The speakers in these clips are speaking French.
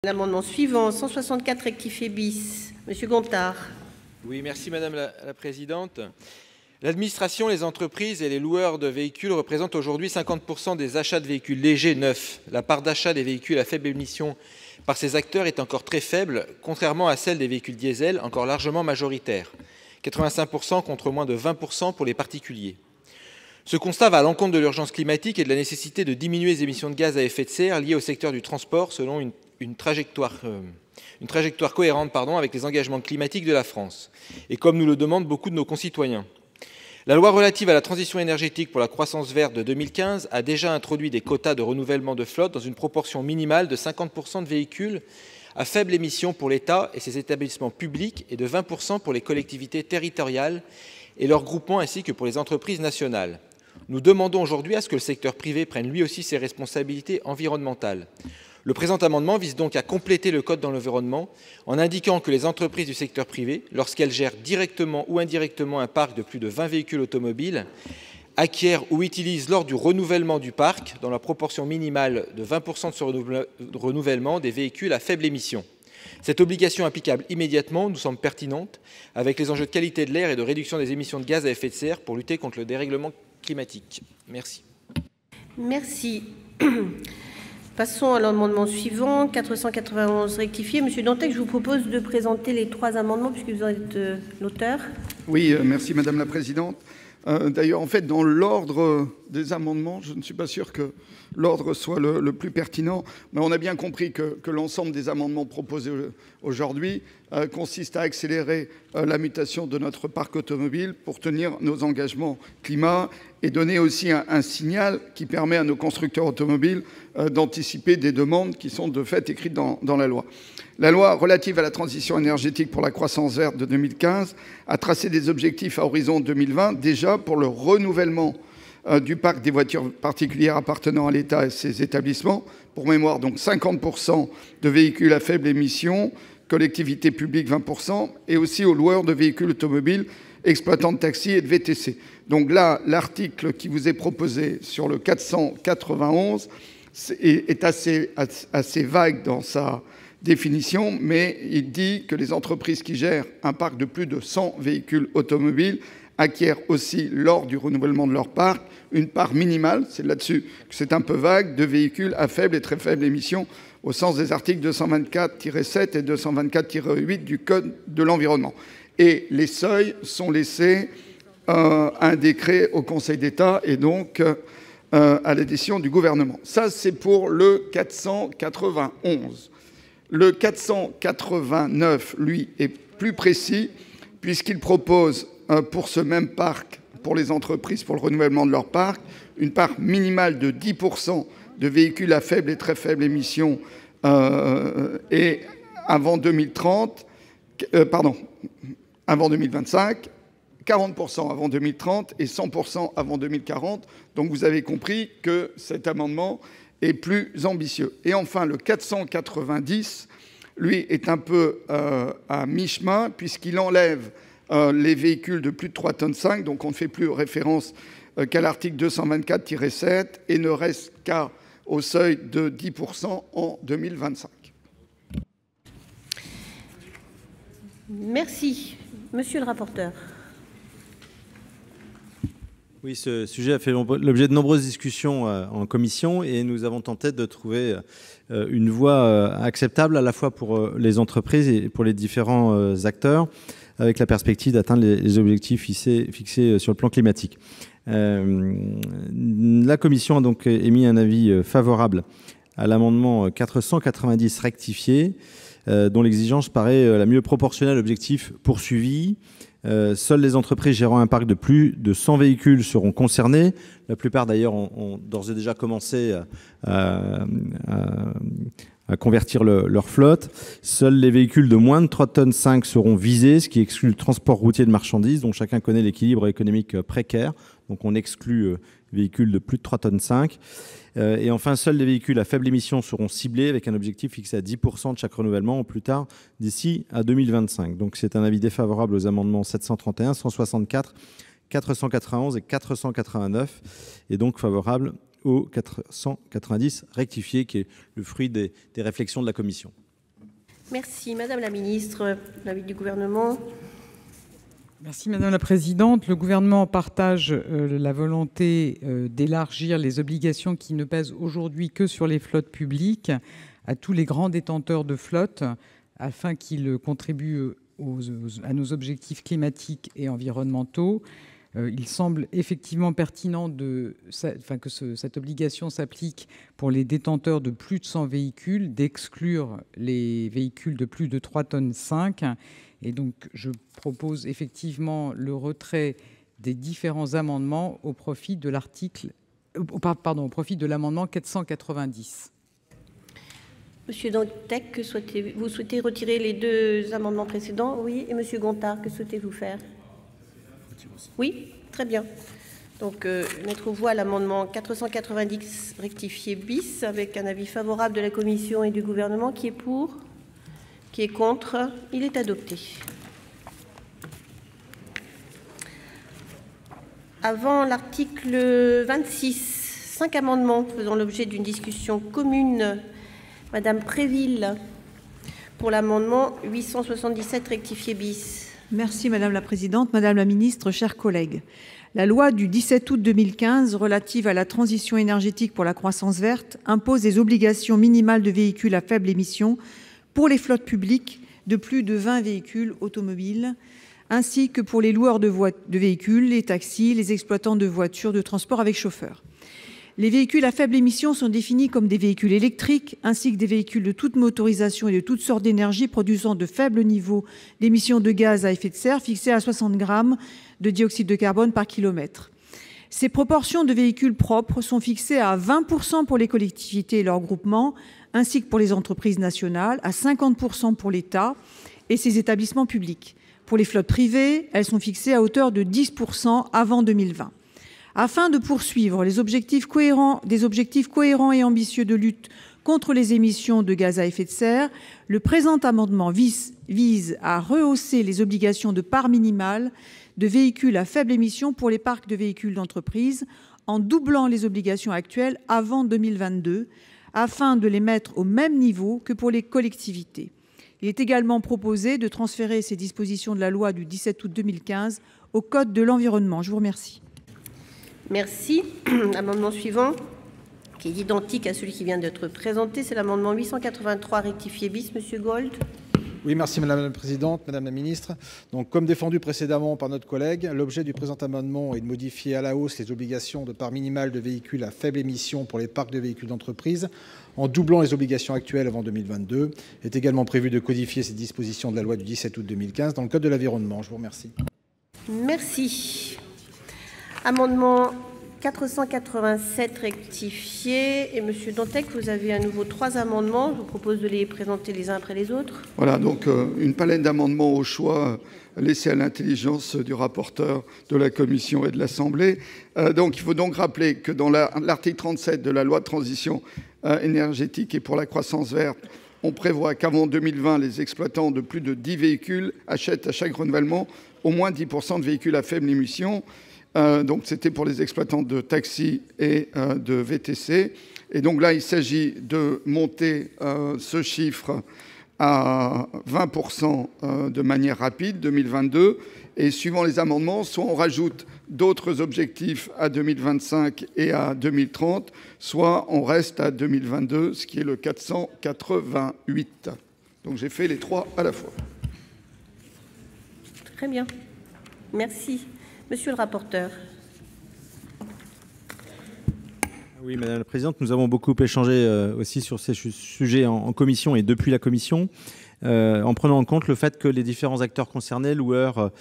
L'amendement suivant, 164 rectifié bis, Monsieur Gontard. Oui, merci Madame la Présidente. L'administration, les entreprises et les loueurs de véhicules représentent aujourd'hui 50% des achats de véhicules légers neufs. La part d'achat des véhicules à faible émission par ces acteurs est encore très faible, contrairement à celle des véhicules diesel, encore largement majoritaire. 85% contre moins de 20% pour les particuliers. Ce constat va à l'encontre de l'urgence climatique et de la nécessité de diminuer les émissions de gaz à effet de serre liées au secteur du transport selon une trajectoire cohérente avec les engagements climatiques de la France, et comme nous le demandent beaucoup de nos concitoyens. La loi relative à la transition énergétique pour la croissance verte de 2015 a déjà introduit des quotas de renouvellement de flotte dans une proportion minimale de 50% de véhicules à faible émission pour l'État et ses établissements publics et de 20% pour les collectivités territoriales et leurs groupements ainsi que pour les entreprises nationales. Nous demandons aujourd'hui à ce que le secteur privé prenne lui aussi ses responsabilités environnementales. Le présent amendement vise donc à compléter le code de l'environnement en indiquant que les entreprises du secteur privé, lorsqu'elles gèrent directement ou indirectement un parc de plus de 20 véhicules automobiles, acquièrent ou utilisent lors du renouvellement du parc, dans la proportion minimale de 20% de ce renouvellement, des véhicules à faible émission. Cette obligation applicable immédiatement nous semble pertinente avec les enjeux de qualité de l'air et de réduction des émissions de gaz à effet de serre pour lutter contre le dérèglement climatique. Merci. Merci. Passons à l'amendement suivant, 491 rectifié. Monsieur Dantec, je vous propose de présenter les trois amendements puisque vous en êtes l'auteur. Oui, merci Madame la Présidente. D'ailleurs, en fait, dans l'ordre des amendements, je ne suis pas sûr que l'ordre soit le plus pertinent, mais on a bien compris que l'ensemble des amendements proposés aujourd'hui consiste à accélérer la mutation de notre parc automobile pour tenir nos engagements climat et donner aussi un signal qui permet à nos constructeurs automobiles d'anticiper des demandes qui sont de fait écrites dans la loi. La loi relative à la transition énergétique pour la croissance verte de 2015 a tracé des objectifs à horizon 2020 déjà pour le renouvellement du parc des voitures particulières appartenant à l'État et ses établissements. Pour mémoire, donc 50% de véhicules à faible émission, collectivités publiques 20%, et aussi aux loueurs de véhicules automobiles, exploitants de taxis et de VTC. Donc là, l'article qui vous est proposé sur le 491 est assez vague dans sa définition, mais il dit que les entreprises qui gèrent un parc de plus de 100 véhicules automobiles acquièrent aussi, lors du renouvellement de leur parc, une part minimale, c'est là-dessus que c'est un peu vague, de véhicules à faible et très faible émission, au sens des articles 224-7 et 224-8 du Code de l'environnement. Et les seuils sont laissés un décret au Conseil d'État et donc à la décision du gouvernement. Ça, c'est pour le 491. Le 489, lui, est plus précis puisqu'il propose pour ce même parc, pour les entreprises, pour le renouvellement de leur parc, une part minimale de 10% de véhicules à faible et très faible émission et avant 2030, avant 2025, 40% avant 2030 et 100% avant 2040. Donc vous avez compris que cet amendement est plus ambitieux. Et enfin, le 490, lui, est un peu à mi-chemin puisqu'il enlève les véhicules de plus de 3,5 tonnes, donc on ne fait plus référence qu'à l'article 224-7 et ne reste qu'au seuil de 10% en 2025. Merci. Monsieur le rapporteur. Oui, ce sujet a fait l'objet de nombreuses discussions en commission et nous avons tenté de trouver une voie acceptable à la fois pour les entreprises et pour les différents acteurs, avec la perspective d'atteindre les objectifs fixés sur le plan climatique. La commission a donc émis un avis favorable à l'amendement 490 rectifié, dont l'exigence paraît la mieux proportionnelle à l'objectif poursuivi. Seules les entreprises gérant un parc de plus de 100 véhicules seront concernées. La plupart, d'ailleurs, ont d'ores et déjà commencé à convertir leur flotte. Seuls les véhicules de moins de 3,5 tonnes seront visés, ce qui exclut le transport routier de marchandises, dont chacun connaît l'équilibre économique précaire. Donc on exclut véhicules de plus de 3,5 tonnes. Et enfin, seuls les véhicules à faible émission seront ciblés avec un objectif fixé à 10% de chaque renouvellement au plus tard d'ici à 2025. Donc c'est un avis défavorable aux amendements 731, 164, 491 et 489, et donc favorable au 490 rectifié, qui est le fruit des réflexions de la commission. Merci. Madame la ministre, l'avis du gouvernement. Merci Madame la Présidente. Le gouvernement partage la volonté d'élargir les obligations qui ne pèsent aujourd'hui que sur les flottes publiques à tous les grands détenteurs de flottes afin qu'ils contribuent à nos objectifs climatiques et environnementaux. Il semble effectivement pertinent que cette obligation s'applique pour les détenteurs de plus de 100 véhicules, d'exclure les véhicules de plus de 3,5 tonnes. Et donc, je propose effectivement le retrait des différents amendements au profit de l'amendement 490. Monsieur Dantec, vous souhaitez retirer les deux amendements précédents? Oui. Et Monsieur Gontard, que souhaitez-vous faire? Oui, très bien. Donc, mettre aux voix l'amendement 490 rectifié bis avec un avis favorable de la Commission et du gouvernement. Qui est pour? Qui est contre? Il est adopté. Avant l'article 26, 5 amendements faisant l'objet d'une discussion commune. Madame Préville, pour l'amendement 877 rectifié bis. Merci Madame la Présidente, Madame la Ministre, chers collègues. La loi du 17 août 2015 relative à la transition énergétique pour la croissance verte impose des obligations minimales de véhicules à faible émission pour les flottes publiques de plus de 20 véhicules automobiles, ainsi que pour les loueurs de véhicules, les taxis, les exploitants de voitures de transport avec chauffeur. Les véhicules à faible émission sont définis comme des véhicules électriques, ainsi que des véhicules de toute motorisation et de toutes sortes d'énergie produisant de faibles niveaux d'émissions de gaz à effet de serre, fixés à 60 grammes de dioxyde de carbone par kilomètre. Ces proportions de véhicules propres sont fixées à 20% pour les collectivités et leurs groupements, ainsi que pour les entreprises nationales, à 50% pour l'État et ses établissements publics. Pour les flottes privées, elles sont fixées à hauteur de 10% avant 2020. Afin de poursuivre des objectifs cohérents et ambitieux de lutte contre les émissions de gaz à effet de serre, le présent amendement vise à rehausser les obligations de part minimale de véhicules à faible émission pour les parcs de véhicules d'entreprise en doublant les obligations actuelles avant 2022, afin de les mettre au même niveau que pour les collectivités. Il est également proposé de transférer ces dispositions de la loi du 17 août 2015 au Code de l'environnement. Je vous remercie. Merci. L'amendement suivant, qui est identique à celui qui vient d'être présenté, c'est l'amendement 883 rectifié bis. Monsieur Gold. Oui, merci Madame la Présidente, Madame la Ministre. Donc, comme défendu précédemment par notre collègue, l'objet du présent amendement est de modifier à la hausse les obligations de part minimale de véhicules à faible émission pour les parcs de véhicules d'entreprise, en doublant les obligations actuelles avant 2022. Il est également prévu de codifier ces dispositions de la loi du 17 août 2015 dans le Code de l'environnement. Je vous remercie. Merci. Amendement 487 rectifié. Et Monsieur Dantec, vous avez à nouveau 3 amendements. Je vous propose de les présenter les uns après les autres. Voilà, donc une palette d'amendements au choix laissés à l'intelligence du rapporteur de la Commission et de l'Assemblée. Donc il faut donc rappeler que dans l'article 37 de la loi de transition énergétique et pour la croissance verte, on prévoit qu'avant 2020, les exploitants de plus de 10 véhicules achètent à chaque renouvellement au moins 10% de véhicules à faible émission. Donc c'était pour les exploitants de taxis et de VTC. Et donc là, il s'agit de monter ce chiffre à 20% de manière rapide, 2022. Et suivant les amendements, soit on rajoute d'autres objectifs à 2025 et à 2030, soit on reste à 2022, ce qui est le 488. Donc j'ai fait les 3 à la fois. Très bien. Merci. Monsieur le rapporteur. Oui, Madame la Présidente, nous avons beaucoup échangé aussi sur ces sujets en commission et depuis la commission, en prenant en compte le fait que les différents acteurs concernés, loueurs,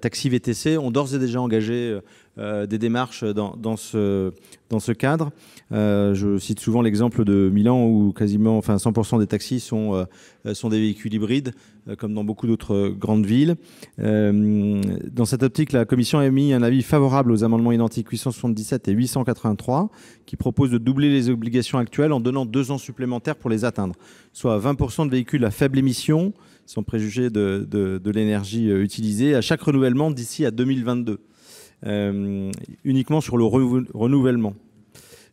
taxis, VTC, ont d'ores et déjà engagé des démarches dans ce cadre. Je cite souvent l'exemple de Milan où quasiment 100% des taxis sont des véhicules hybrides, comme dans beaucoup d'autres grandes villes. Dans cette optique, la Commission a émis un avis favorable aux amendements identiques 877 et 883 qui proposent de doubler les obligations actuelles en donnant 2 ans supplémentaires pour les atteindre, soit 20% de véhicules à faible émission, sans préjuger de l'énergie utilisée, à chaque renouvellement d'ici à 2022. Uniquement sur le renouvellement.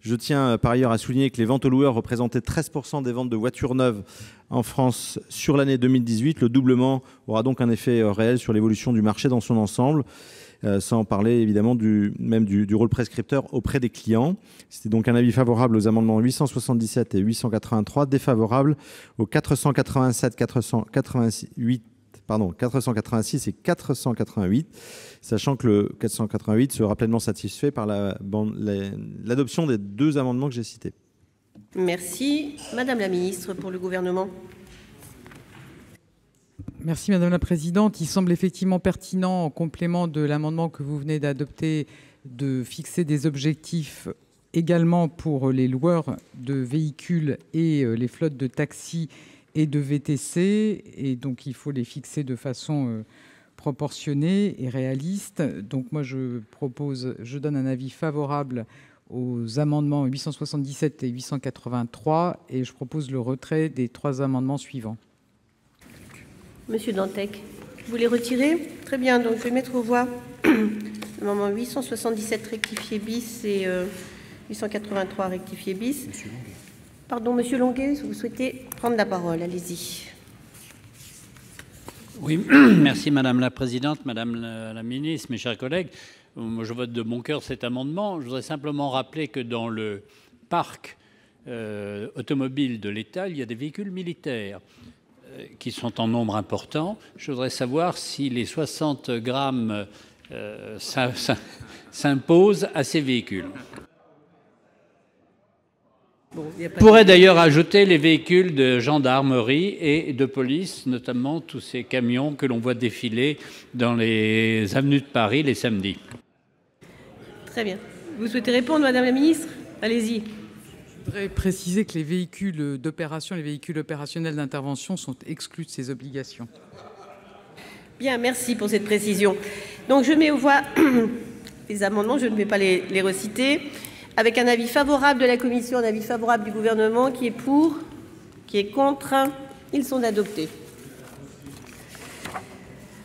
Je tiens par ailleurs à souligner que les ventes aux loueurs représentaient 13% des ventes de voitures neuves en France sur l'année 2018. Le doublement aura donc un effet réel sur l'évolution du marché dans son ensemble, sans parler évidemment du rôle prescripteur auprès des clients. C'était donc un avis favorable aux amendements 877 et 883, défavorable aux 487, 486 et 488, sachant que le 488 sera pleinement satisfait par l'adoption des deux amendements que j'ai cités. Merci. Madame la ministre, pour le Gouvernement. Merci Madame la Présidente. Il semble effectivement pertinent, en complément de l'amendement que vous venez d'adopter, de fixer des objectifs également pour les loueurs de véhicules et les flottes de taxis et de VTC. Et donc, il faut les fixer de façon proportionnée et réaliste. Donc, moi, je donne un avis favorable aux amendements 877 et 883 et je propose le retrait des trois amendements suivants. Monsieur Dantec, vous les retirez? Très bien, donc je vais mettre aux voix l'amendement 877 rectifié bis et 883 rectifié bis. Pardon, Monsieur Longuet, vous souhaitez prendre la parole, allez-y. Oui, merci Madame la Présidente, Madame la Ministre, mes chers collègues. Moi, je vote de bon cœur cet amendement. Je voudrais simplement rappeler que dans le parc automobile de l'État, il y a des véhicules militaires qui sont en nombre important. Je voudrais savoir si les 60 grammes s'imposent à ces véhicules. Bon, pourrait d'ailleurs ajouter les véhicules de gendarmerie et de police, notamment tous ces camions que l'on voit défiler dans les avenues de Paris les samedis. Très bien. Vous souhaitez répondre, Madame la Ministre? Allez-y. Je voudrais préciser que les véhicules d'opération, les véhicules opérationnels d'intervention sont exclus de ces obligations. Bien, merci pour cette précision. Donc je mets aux voix les amendements, je ne vais pas les reciter. Avec un avis favorable de la Commission, un avis favorable du Gouvernement, qui est pour, qui est contre, ils sont adoptés.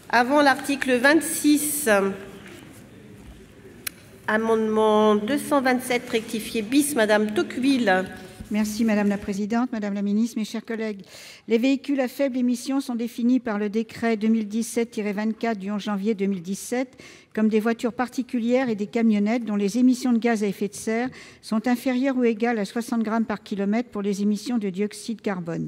Avant l'article 26, amendement 227 rectifié bis, Madame Tocqueville. Merci Madame la Présidente, Madame la Ministre, mes chers collègues. Les véhicules à faible émission sont définis par le décret 2017-24 du 11 janvier 2017 comme des voitures particulières et des camionnettes dont les émissions de gaz à effet de serre sont inférieures ou égales à 60 grammes par kilomètre pour les émissions de dioxyde de carbone.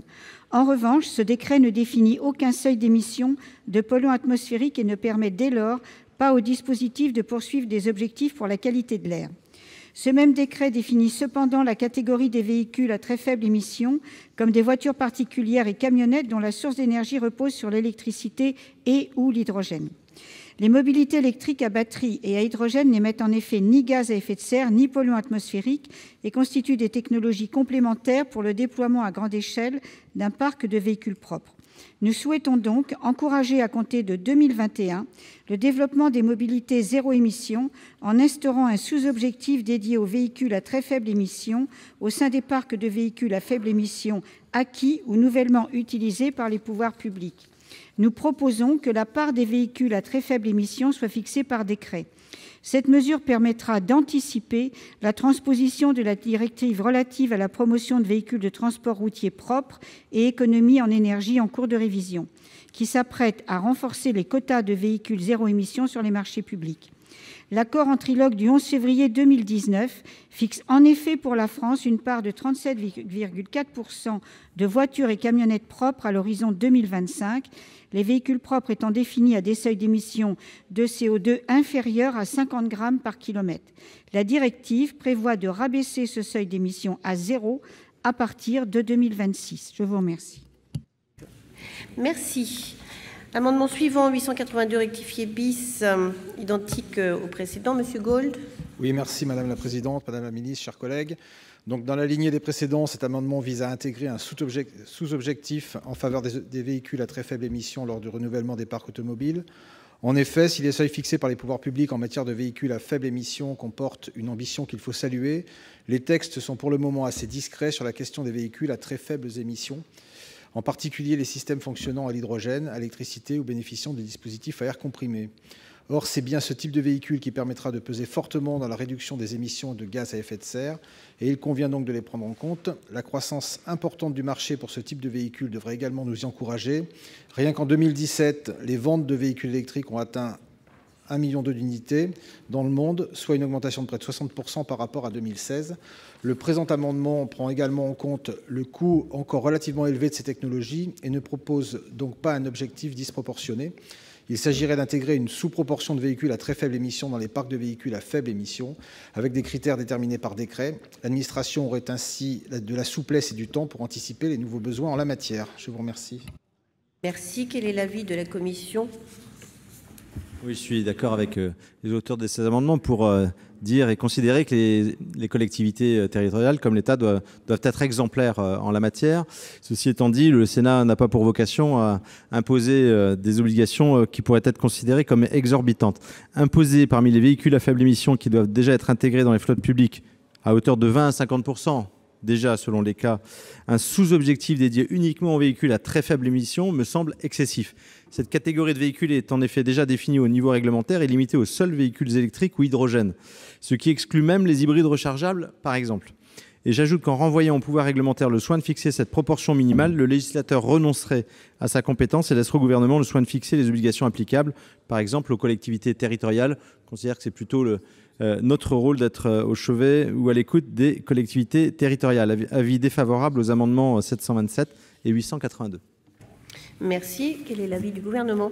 En revanche, ce décret ne définit aucun seuil d'émission de polluants atmosphériques et ne permet dès lors pas au dispositif de poursuivre des objectifs pour la qualité de l'air. Ce même décret définit cependant la catégorie des véhicules à très faible émission comme des voitures particulières et camionnettes dont la source d'énergie repose sur l'électricité et ou l'hydrogène. Les mobilités électriques à batterie et à hydrogène n'émettent en effet ni gaz à effet de serre ni polluants atmosphériques et constituent des technologies complémentaires pour le déploiement à grande échelle d'un parc de véhicules propres. Nous souhaitons donc encourager à compter de 2021 le développement des mobilités zéro émission en instaurant un sous-objectif dédié aux véhicules à très faible émission au sein des parcs de véhicules à faible émission acquis ou nouvellement utilisés par les pouvoirs publics. Nous proposons que la part des véhicules à très faible émission soit fixée par décret. Cette mesure permettra d'anticiper la transposition de la directive relative à la promotion de véhicules de transport routier propres et économie en énergie en cours de révision, qui s'apprête à renforcer les quotas de véhicules zéro émission sur les marchés publics. L'accord en trilogue du 11 février 2019 fixe en effet pour la France une part de 37,4% de voitures et camionnettes propres à l'horizon 2025, les véhicules propres étant définis à des seuils d'émissions de CO2 inférieurs à 50 grammes par kilomètre. La directive prévoit de rabaisser ce seuil d'émission à 0 à partir de 2026. Je vous remercie. Merci. Amendement suivant, 882 rectifié bis, identique au précédent. Monsieur Gold. Oui, merci Madame la Présidente, Madame la Ministre, chers collègues. Donc, dans la lignée des précédents, cet amendement vise à intégrer un sous-objectif en faveur des véhicules à très faible émission lors du renouvellement des parcs automobiles. En effet, si les seuils fixés par les pouvoirs publics en matière de véhicules à faible émission comportent une ambition qu'il faut saluer, les textes sont pour le moment assez discrets sur la question des véhicules à très faibles émissions, en particulier les systèmes fonctionnant à l'hydrogène, à l'électricité ou bénéficiant des dispositifs à air comprimé. Or, c'est bien ce type de véhicule qui permettra de peser fortement dans la réduction des émissions de gaz à effet de serre, et il convient donc de les prendre en compte. La croissance importante du marché pour ce type de véhicule devrait également nous y encourager. Rien qu'en 2017, les ventes de véhicules électriques ont atteint 1,2 million d'unités dans le monde, soit une augmentation de près de 60% par rapport à 2016. Le présent amendement prend également en compte le coût encore relativement élevé de ces technologies et ne propose donc pas un objectif disproportionné. Il s'agirait d'intégrer une sous-proportion de véhicules à très faible émission dans les parcs de véhicules à faible émission, avec des critères déterminés par décret. L'administration aurait ainsi de la souplesse et du temps pour anticiper les nouveaux besoins en la matière. Je vous remercie. Merci. Quel est l'avis de la commission ? Oui, je suis d'accord avec les auteurs de ces amendements pour dire et considérer que les collectivités territoriales, comme l'État, doivent être exemplaires en la matière. Ceci étant dit, le Sénat n'a pas pour vocation à imposer des obligations qui pourraient être considérées comme exorbitantes. Imposer parmi les véhicules à faible émission qui doivent déjà être intégrés dans les flottes publiques à hauteur de 20 à 50%, déjà selon les cas, un sous-objectif dédié uniquement aux véhicules à très faible émission me semble excessif. Cette catégorie de véhicules est en effet déjà définie au niveau réglementaire et limitée aux seuls véhicules électriques ou hydrogène, ce qui exclut même les hybrides rechargeables, par exemple. Et j'ajoute qu'en renvoyant au pouvoir réglementaire le soin de fixer cette proportion minimale, le législateur renoncerait à sa compétence et laisserait au gouvernement le soin de fixer les obligations applicables, par exemple aux collectivités territoriales. Je considère que c'est plutôt notre rôle d'être au chevet ou à l'écoute des collectivités territoriales. Avis défavorable aux amendements 727 et 882. Merci. Quel est l'avis du gouvernement ?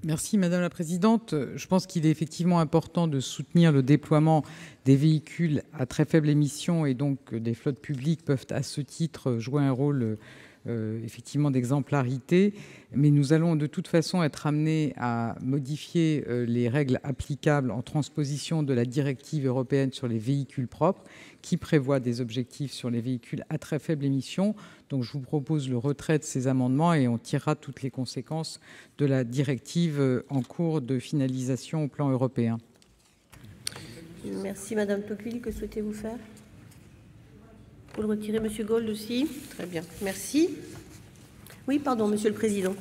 Merci Madame la Présidente. Je pense qu'il est effectivement important de soutenir le déploiement des véhicules à très faible émission et donc des flottes publiques peuvent à ce titre jouer un rôle effectivement d'exemplarité. Mais nous allons de toute façon être amenés à modifier les règles applicables en transposition de la directive européenne sur les véhicules propres qui prévoit des objectifs sur les véhicules à très faible émission. Donc je vous propose le retrait de ces amendements et on tirera toutes les conséquences de la directive en cours de finalisation au plan européen. Merci Madame Tocqueville. Que souhaitez-vous faire ? Vous le retirez, Monsieur Gold aussi ? Très bien, merci. Oui, pardon, Monsieur le Président.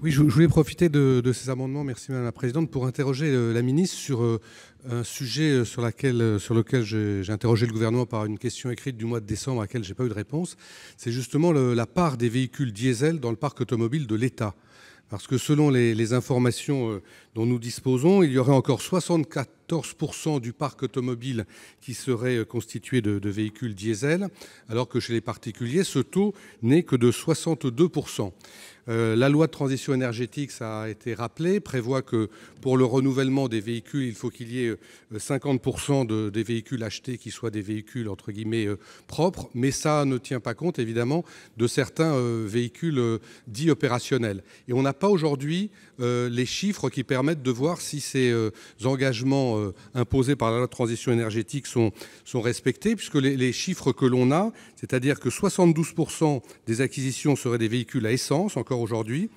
Oui, je voulais profiter de ces amendements, merci Madame la Présidente, pour interroger la ministre sur un sujet sur lequel j'ai interrogé le gouvernement par une question écrite du mois de décembre à laquelle je n'ai pas eu de réponse. C'est justement la part des véhicules diesel dans le parc automobile de l'État. Parce que selon les informations dont nous disposons, il y aurait encore 74% du parc automobile qui serait constitué de véhicules diesel, alors que chez les particuliers, ce taux n'est que de 62%. La loi de transition énergétique, ça a été rappelé, prévoit que pour le renouvellement des véhicules, il faut qu'il y ait 50% des véhicules achetés qui soient des véhicules entre guillemets propres, mais ça ne tient pas compte évidemment de certains véhicules dits opérationnels. Et on n'a pas aujourd'hui les chiffres qui permettent de voir si ces engagements imposés par la loi de transition énergétique sont respectés, puisque les chiffres que l'on a, c'est-à-dire que 72% des acquisitions seraient des véhicules à essence, encore aujourd'hui,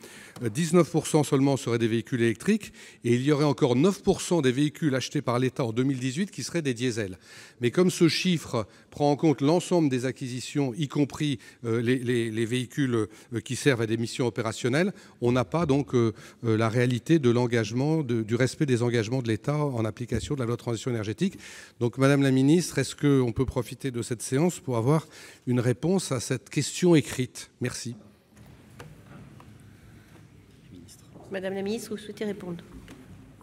19% seulement seraient des véhicules électriques, et il y aurait encore 9% des véhicules achetés par l'État en 2018 qui seraient des diesels. Mais comme ce chiffre prend en compte l'ensemble des acquisitions, y compris les véhicules qui servent à des missions opérationnelles, on n'a pas donc la réalité de l'engagement, du respect des engagements de l'État en application de la loi de transition énergétique. Donc Madame la Ministre, est-ce qu'on peut profiter de cette séance pour avoir une réponse à cette question écrite ? Merci. Madame la Ministre, vous souhaitez répondre ?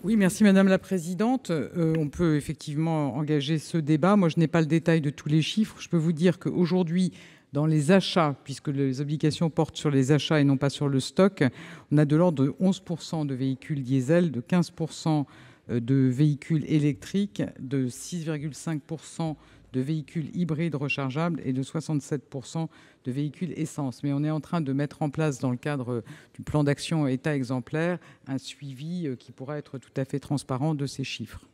Oui, merci Madame la Présidente. On peut effectivement engager ce débat. Moi, je n'ai pas le détail de tous les chiffres. Je peux vous dire qu'aujourd'hui, dans les achats, puisque les obligations portent sur les achats et non pas sur le stock, on a de l'ordre de 11% de véhicules diesel, de 15% de véhicules électriques, de 6,5% de véhicules hybrides rechargeables et de 67% de véhicules essence. Mais on est en train de mettre en place, dans le cadre du plan d'action État exemplaire, un suivi qui pourra être tout à fait transparent de ces chiffres.